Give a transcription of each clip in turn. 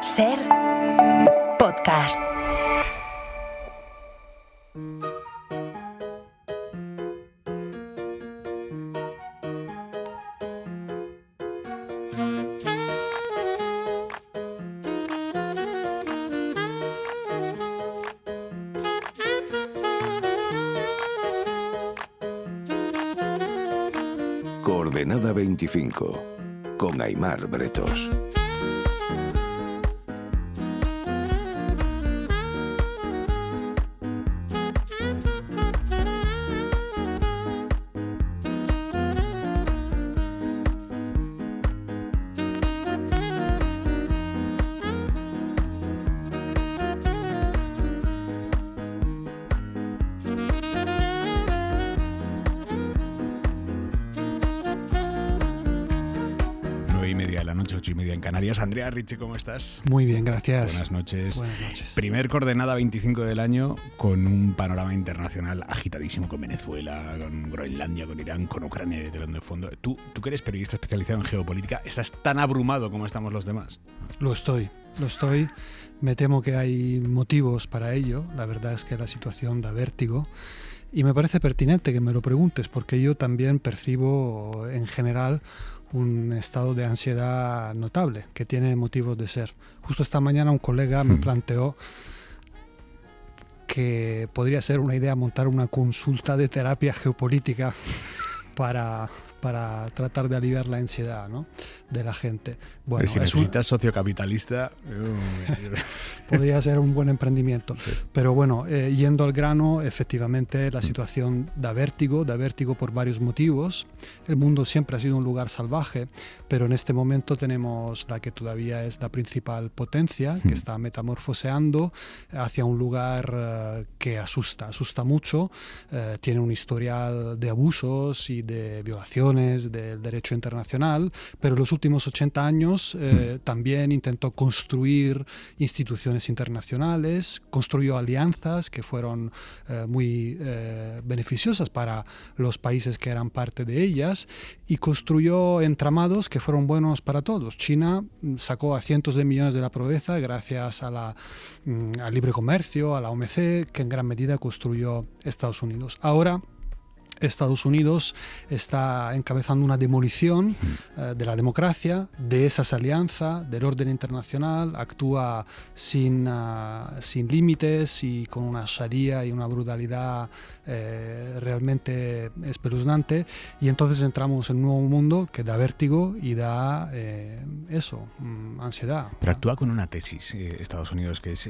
Ser podcast. Coordenada 25, con Aimar Bretos. En Canarias. Andrea Ricci, ¿cómo estás? Muy bien, gracias. Buenas noches. Buenas noches. Primer Coordenada 25 del año con un panorama internacional agitadísimo con Venezuela, con Groenlandia, con Irán, con Ucrania de telón de fondo. Tú que eres periodista especializado en geopolítica, ¿estás tan abrumado como estamos los demás? Lo estoy. Me temo que hay motivos para ello. La verdad es que la situación da vértigo. Y me parece pertinente que me lo preguntes, porque yo también percibo en general un estado de ansiedad notable, que tiene motivos de ser. Justo esta mañana un colega me planteó que podría ser una idea montar una consulta de terapia geopolítica para tratar de aliviar la ansiedad, ¿no?, de la gente. Bueno, pero si necesitas sociocapitalista... podría ser un buen emprendimiento. Sí. Pero bueno, yendo al grano, efectivamente la situación da vértigo por varios motivos. El mundo siempre ha sido un lugar salvaje, pero en este momento tenemos la que todavía es la principal potencia, que está metamorfoseando hacia un lugar que asusta mucho. Tiene un historial de abusos y de violaciones del derecho internacional, pero en los últimos 80 años también intentó construir instituciones internacionales, construyó alianzas que fueron muy beneficiosas para los países que eran parte de ellas y construyó entramados que fueron buenos para todos. China sacó a cientos de millones de la pobreza gracias a al libre comercio, a la OMC, que en gran medida construyó Estados Unidos. Ahora Estados Unidos está encabezando una demolición de la democracia, de esas alianzas, del orden internacional, actúa sin límites y con una osadía y una brutalidad realmente espeluznante, y entonces entramos en un nuevo mundo que da vértigo y da ansiedad. Pero actúa con una tesis, Estados Unidos, que es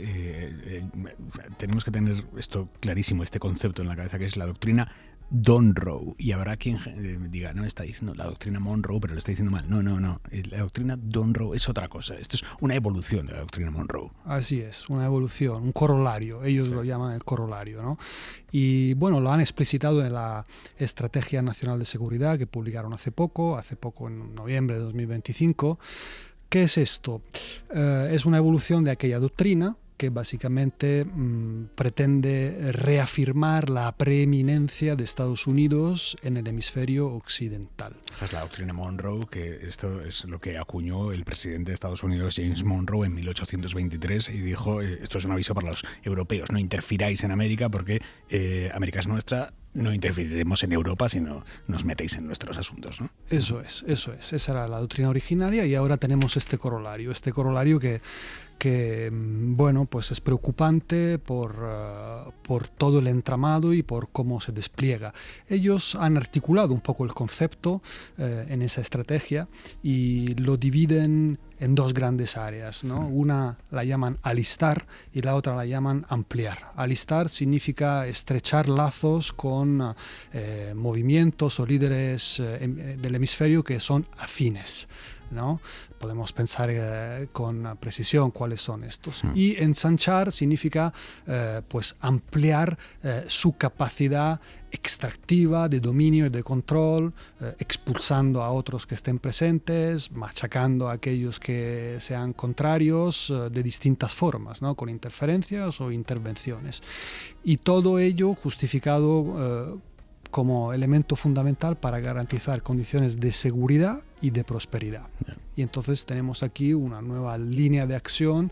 tenemos que tener esto clarísimo, este concepto en la cabeza, que es la doctrina Monroe, y habrá quien diga, no, está diciendo la doctrina Monroe, pero lo está diciendo mal. No, la doctrina Monroe es otra cosa. Esto es una evolución de la doctrina Monroe. Así es, una evolución, un corolario. Ellos lo llaman el corolario, ¿no? Y bueno, lo han explicitado en la Estrategia Nacional de Seguridad que publicaron hace poco en noviembre de 2025. ¿Qué es esto? Es una evolución de aquella doctrina que básicamente pretende reafirmar la preeminencia de Estados Unidos en el hemisferio occidental. Esta es la doctrina Monroe, que esto es lo que acuñó el presidente de Estados Unidos, James Monroe, en 1823, y dijo, esto es un aviso para los europeos, no interfiráis en América porque América es nuestra, no interferiremos en Europa si no nos metéis en nuestros asuntos, ¿no? Eso es. Esa era la doctrina originaria, y ahora tenemos este corolario que bueno, pues es preocupante por todo el entramado y por cómo se despliega. Ellos han articulado un poco el concepto en esa estrategia y lo dividen en dos grandes áreas, ¿no? Una la llaman alistar y la otra la llaman ampliar. Alistar significa estrechar lazos con movimientos o líderes del hemisferio que son afines, ¿no? Podemos pensar con precisión cuáles son estos. Y ensanchar significa pues ampliar su capacidad extractiva, de dominio y de control, expulsando a otros que estén presentes, machacando a aquellos que sean contrarios de distintas formas, ¿no?, con interferencias o intervenciones. Y todo ello justificado como elemento fundamental para garantizar condiciones de seguridad y de prosperidad. Y entonces tenemos aquí una nueva línea de acción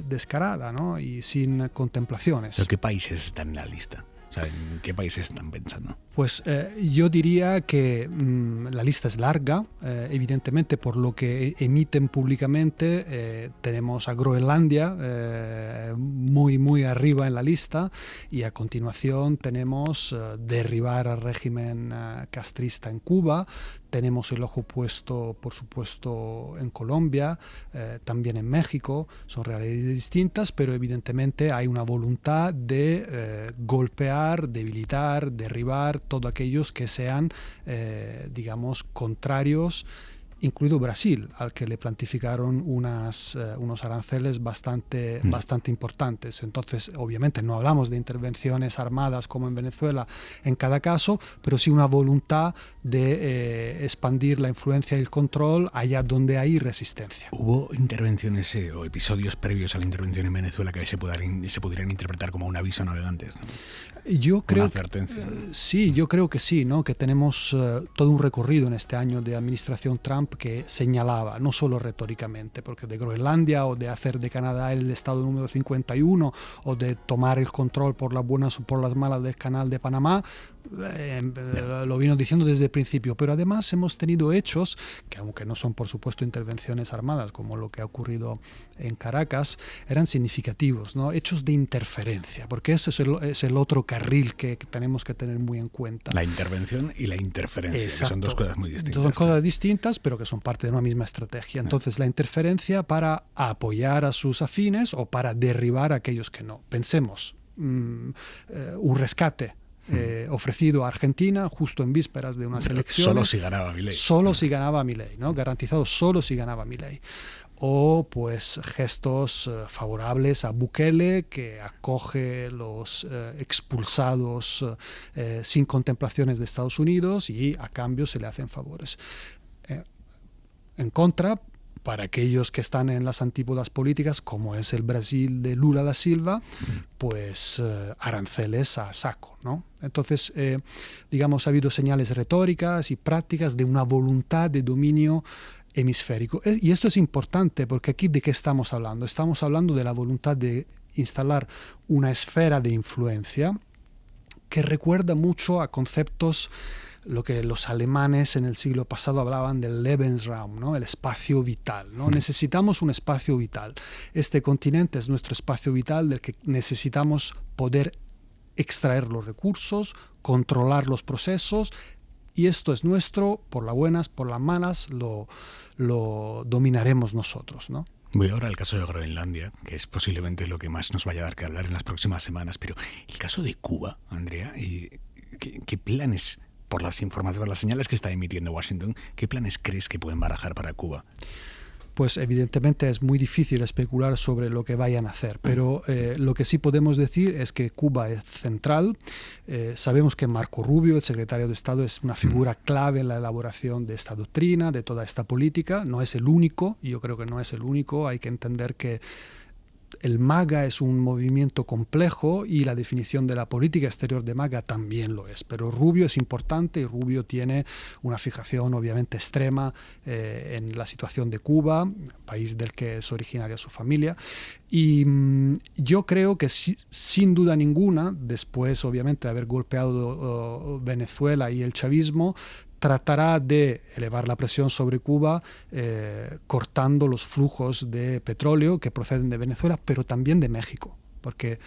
descarada, ¿no? Y sin contemplaciones. ¿Pero qué países están en la lista? O sea, ¿en qué países están pensando? Pues yo diría que la lista es larga, evidentemente por lo que emiten públicamente. Tenemos a Groenlandia muy arriba en la lista, y a continuación tenemos derribar al régimen castrista en Cuba. Tenemos el ojo puesto, por supuesto, en Colombia, también en México. Son realidades distintas, pero evidentemente hay una voluntad de golpear, debilitar, derribar todos aquellos que sean, digamos, contrarios, incluido Brasil, al que le plantificaron unos aranceles bastante importantes. Entonces, obviamente, no hablamos de intervenciones armadas como en Venezuela en cada caso, pero sí una voluntad de expandir la influencia y el control allá donde hay resistencia. ¿Hubo intervenciones o episodios previos a la intervención en Venezuela que se pudieran interpretar como un aviso a navegantes, ¿no? Yo creo, una advertencia. Sí, yo creo que sí, ¿no? Que tenemos todo un recorrido en este año de administración Trump que señalaba, no solo retóricamente, porque de Groenlandia o de hacer de Canadá el estado número 51 o de tomar el control por las buenas o por las malas del canal de Panamá, lo vino diciendo desde el principio, pero además hemos tenido hechos que, aunque no son por supuesto intervenciones armadas como lo que ha ocurrido en Caracas, eran significativos, ¿no? Hechos de interferencia, porque eso es el otro carril que tenemos que tener muy en cuenta. La intervención y la interferencia, exacto, que son dos cosas muy distintas. Son cosas distintas, pero que son parte de una misma estrategia. Entonces, la interferencia para apoyar a sus afines o para derribar a aquellos que no. Pensemos, un rescate ofrecido a Argentina justo en vísperas de unas elecciones. Solo si ganaba Milei. Solo si ganaba Milei, ¿no? Garantizado solo si ganaba Milei. O pues gestos favorables a Bukele, que acoge los expulsados sin contemplaciones de Estados Unidos y a cambio se le hacen favores. En contra, para aquellos que están en las antípodas políticas, como es el Brasil de Lula da Silva, pues aranceles a saco, ¿no? Entonces, digamos, ha habido señales retóricas y prácticas de una voluntad de dominio hemisférico. Y esto es importante porque aquí ¿de qué estamos hablando? Estamos hablando de la voluntad de instalar una esfera de influencia que recuerda mucho a conceptos, lo que los alemanes en el siglo pasado hablaban del Lebensraum, ¿no? El espacio vital, ¿no? Necesitamos un espacio vital. Este continente es nuestro espacio vital del que necesitamos poder extraer los recursos, controlar los procesos, y esto es nuestro, por las buenas, por las malas, lo dominaremos nosotros, ¿no? Voy ahora al caso de Groenlandia, que es posiblemente lo que más nos vaya a dar que hablar en las próximas semanas, pero el caso de Cuba, Andrea, ¿qué planes, por las informaciones, las señales que está emitiendo Washington, qué planes crees que pueden barajar para Cuba? Pues evidentemente es muy difícil especular sobre lo que vayan a hacer, pero lo que sí podemos decir es que Cuba es central. Sabemos que Marco Rubio, el secretario de Estado, es una figura clave en la elaboración de esta doctrina, de toda esta política. No es el único, yo creo que no es el único. Hay que entender que el MAGA es un movimiento complejo y la definición de la política exterior de MAGA también lo es. Pero Rubio es importante y Rubio tiene una fijación obviamente extrema en la situación de Cuba, país del que es originaria su familia. Y yo creo que sin duda ninguna, después obviamente de haber golpeado Venezuela y el chavismo, tratará de elevar la presión sobre Cuba cortando los flujos de petróleo que proceden de Venezuela, pero también de México, porque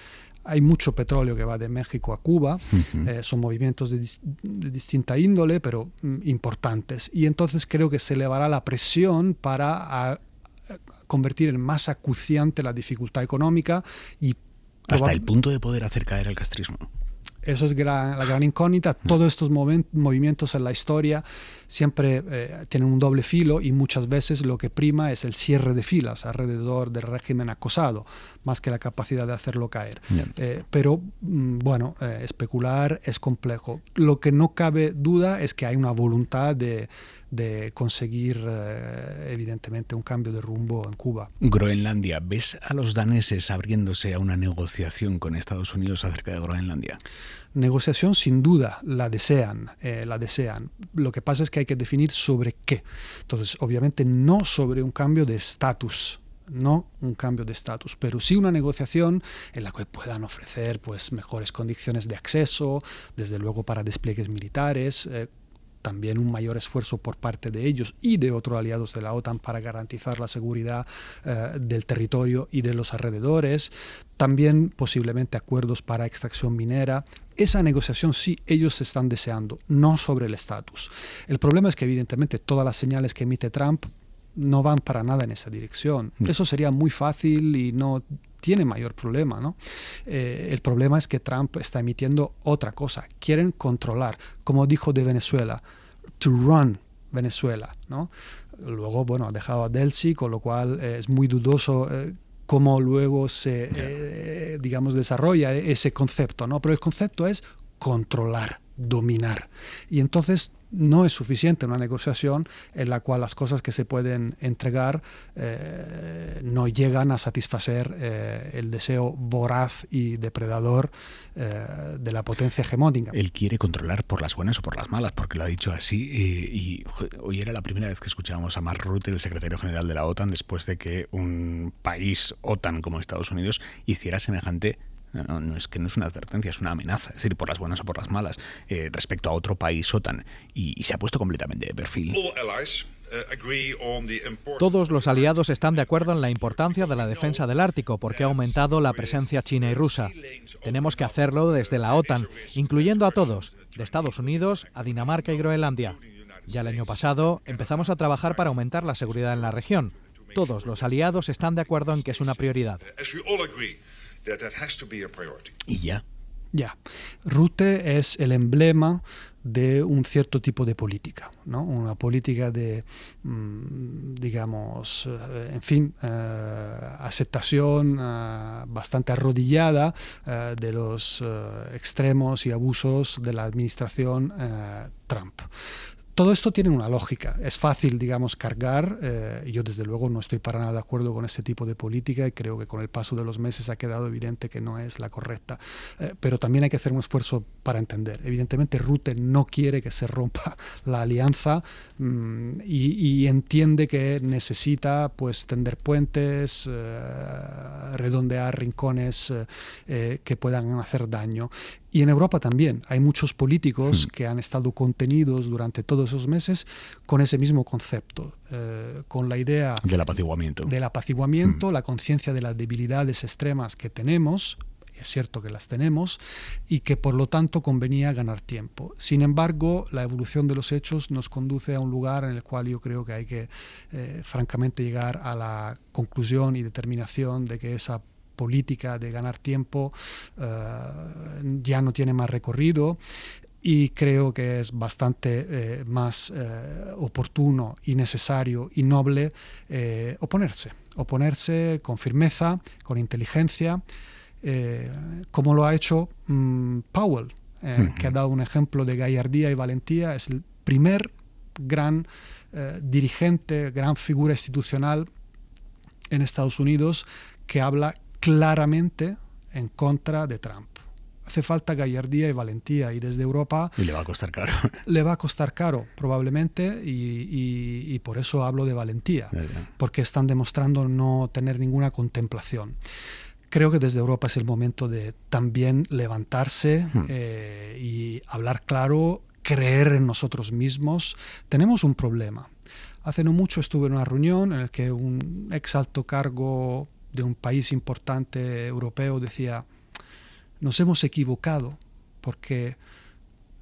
hay mucho petróleo que va de México a Cuba, son movimientos de distinta índole, pero importantes. Y entonces creo que se elevará la presión para convertir en más acuciante la dificultad económica y hasta el punto de poder hacer caer al castrismo. Eso es la gran incógnita. Todos estos movimientos en la historia siempre tienen un doble filo y muchas veces lo que prima es el cierre de filas alrededor del régimen acosado, más que la capacidad de hacerlo caer. Pero, bueno, especular es complejo. Lo que no cabe duda es que hay una voluntad de de conseguir evidentemente un cambio de rumbo en Cuba. Groenlandia, ¿ves a los daneses abriéndose a una negociación con Estados Unidos acerca de Groenlandia? Negociación sin duda, la desean. Lo que pasa es que hay que definir sobre qué. Entonces, obviamente no sobre un cambio de estatus, pero sí una negociación en la que puedan ofrecer pues mejores condiciones de acceso, desde luego para despliegues militares, también un mayor esfuerzo por parte de ellos y de otros aliados de la OTAN para garantizar la seguridad del territorio y de los alrededores, también posiblemente acuerdos para extracción minera. Esa negociación sí ellos están deseando, no sobre el estatus. El problema es que evidentemente todas las señales que emite Trump no van para nada en esa dirección. Eso sería muy fácil y no tiene mayor problema, ¿no? El problema es que Trump está emitiendo otra cosa. Quieren controlar, como dijo de Venezuela, to run Venezuela, ¿no? Luego, bueno, ha dejado a Delcy, con lo cual es muy dudoso cómo luego se, desarrolla ese concepto, ¿no? Pero el concepto es controlar, dominar. Y entonces no es suficiente una negociación en la cual las cosas que se pueden entregar no llegan a satisfacer el deseo voraz y depredador de la potencia hegemónica. Él quiere controlar por las buenas o por las malas, porque lo ha dicho así. Y hoy era la primera vez que escuchábamos a Mark Rutte, el secretario general de la OTAN, después de que un país OTAN como Estados Unidos hiciera semejante... No es que no es una advertencia, es una amenaza, es decir, por las buenas o por las malas, respecto a otro país OTAN, y se ha puesto completamente de perfil. Todos los aliados están de acuerdo en la importancia de la defensa del Ártico, porque ha aumentado la presencia china y rusa. Tenemos que hacerlo desde la OTAN, incluyendo a todos, de Estados Unidos a Dinamarca y Groenlandia. Ya el año pasado empezamos a trabajar para aumentar la seguridad en la región. Todos los aliados están de acuerdo en que es una prioridad. Y ya. Rutte es el emblema de un cierto tipo de política, ¿no? Una política de, aceptación bastante arrodillada de los extremos y abusos de la administración Trump. Todo esto tiene una lógica. Es fácil, cargar. Yo, desde luego, no estoy para nada de acuerdo con este tipo de política y creo que con el paso de los meses ha quedado evidente que no es la correcta. Pero también hay que hacer un esfuerzo para entender. Evidentemente, Rutte no quiere que se rompa la alianza y entiende que necesita pues tender puentes, redondear rincones que puedan hacer daño. Y en Europa también hay muchos políticos que han estado contenidos durante todos esos meses con ese mismo concepto, con la idea del apaciguamiento, la conciencia de las debilidades extremas que tenemos, es cierto que las tenemos, y que por lo tanto convenía ganar tiempo. Sin embargo, la evolución de los hechos nos conduce a un lugar en el cual yo creo que hay que francamente llegar a la conclusión y determinación de que esa política de ganar tiempo ya no tiene más recorrido, y creo que es bastante más oportuno y necesario y noble oponerse con firmeza, con inteligencia, como lo ha hecho Powell, que ha dado un ejemplo de gallardía y valentía. Es el primer gran dirigente, gran figura institucional en Estados Unidos que habla claramente en contra de Trump. Hace falta gallardía y valentía, y desde Europa... Y le va a costar caro. Le va a costar caro, probablemente, y por eso hablo de valentía, porque están demostrando no tener ninguna contemplación. Creo que desde Europa es el momento de también levantarse y hablar claro, creer en nosotros mismos. Tenemos un problema. Hace no mucho estuve en una reunión en la que un ex alto cargo de un país importante europeo decía: nos hemos equivocado porque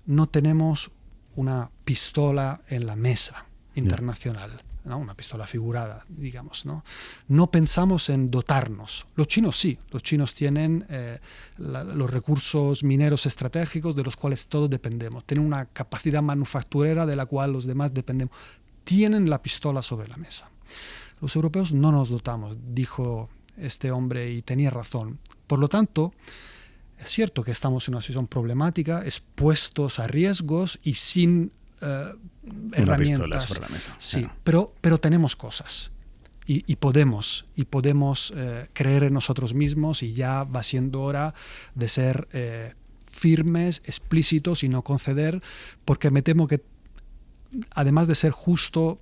no tenemos una pistola en la mesa internacional, ¿no? Una pistola figurada, digamos, ¿no? No pensamos en dotarnos. Los chinos sí, los chinos tienen los recursos mineros estratégicos de los cuales todos dependemos. Tienen una capacidad manufacturera de la cual los demás dependemos. Tienen la pistola sobre la mesa. Los europeos no nos dotamos, dijo este hombre, y tenía razón. Por lo tanto, es cierto que estamos en una situación problemática, expuestos a riesgos y sin herramientas sobre la mesa. Sí, pero tenemos cosas. Y podemos creer en nosotros mismos, y ya va siendo hora de ser firmes, explícitos y no conceder, porque me temo que, además de ser justo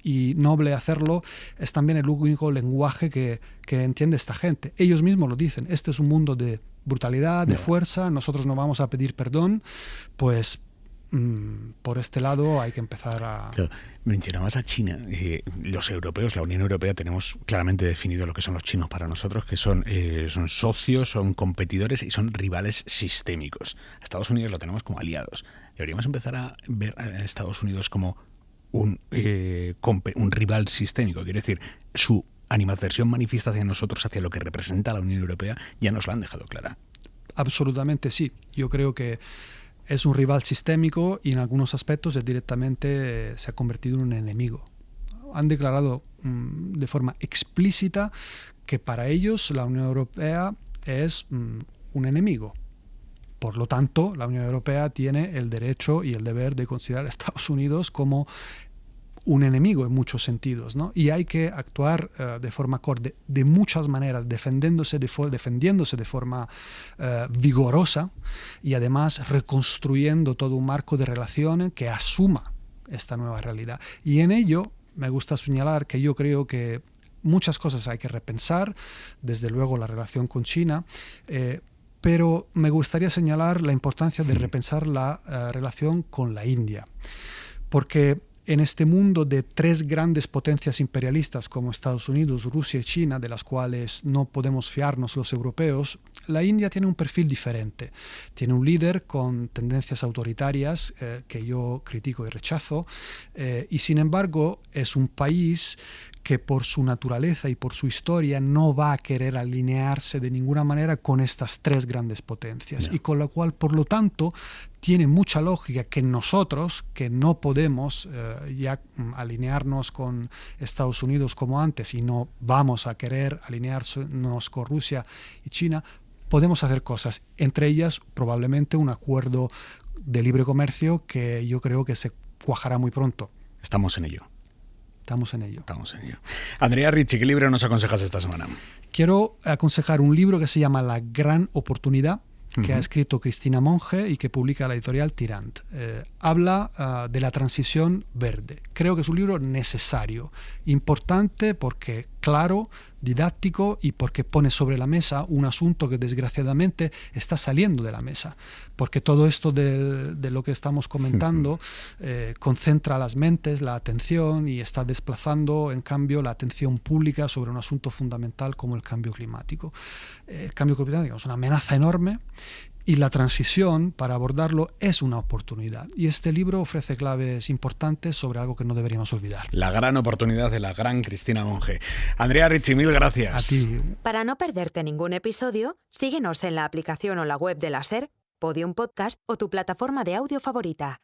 y noble hacerlo, es también el único lenguaje que entiende esta gente. Ellos mismos lo dicen: este es un mundo de brutalidad, de fuerza, nosotros no vamos a pedir perdón. Pues por este lado hay que empezar a... Claro, mencionabas a China. Los europeos, la Unión Europea, tenemos claramente definido lo que son los chinos para nosotros, que son socios, son competidores y son rivales sistémicos. A Estados Unidos lo tenemos como aliados. Deberíamos empezar a ver a Estados Unidos como un rival sistémico. Quiere decir, su animadversión manifiesta hacia nosotros, hacia lo que representa la Unión Europea, ya nos lo han dejado clara. Absolutamente sí. Yo creo que es un rival sistémico, y en algunos aspectos directamente se ha convertido en un enemigo. Han declarado de forma explícita que para ellos la Unión Europea es un enemigo. Por lo tanto, la Unión Europea tiene el derecho y el deber de considerar a Estados Unidos como un enemigo en muchos sentidos, ¿no? Y hay que actuar de forma acorde, de muchas maneras, defendiéndose de forma vigorosa, y además reconstruyendo todo un marco de relaciones que asuma esta nueva realidad. Y en ello me gusta señalar que yo creo que muchas cosas hay que repensar, desde luego la relación con China, pero me gustaría señalar la importancia de repensar la relación con la India, porque en este mundo de tres grandes potencias imperialistas como Estados Unidos, Rusia y China, de las cuales no podemos fiarnos los europeos, la India tiene un perfil diferente. Tiene un líder con tendencias autoritarias que yo critico y rechazo, y sin embargo es un país que por su naturaleza y por su historia no va a querer alinearse de ninguna manera con estas tres grandes potencias, y con lo cual, por lo tanto, tiene mucha lógica que nosotros, que no podemos ya alinearnos con Estados Unidos como antes, y no vamos a querer alinearnos con Rusia y China, podemos hacer cosas, entre ellas probablemente un acuerdo de libre comercio que yo creo que se cuajará muy pronto. Estamos en ello. Estamos en ello. Andrea Ricci, ¿qué libro nos aconsejas esta semana? Quiero aconsejar un libro que se llama La Gran Oportunidad, que ha escrito Cristina Monge y que publica la editorial Tirant. Habla de la transición verde. Creo que es un libro necesario, importante porque claro, didáctico, y porque pone sobre la mesa un asunto que desgraciadamente está saliendo de la mesa, porque todo esto de lo que estamos comentando concentra las mentes, la atención, y está desplazando en cambio la atención pública sobre un asunto fundamental como el cambio climático. El cambio climático es una amenaza enorme, y la transición, para abordarlo, es una oportunidad. Y este libro ofrece claves importantes sobre algo que no deberíamos olvidar. La gran oportunidad de la gran Cristina Monge. Andrea Ricci, mil gracias. A ti. Para no perderte ningún episodio, síguenos en la aplicación o la web de la SER, Podium Podcast o tu plataforma de audio favorita.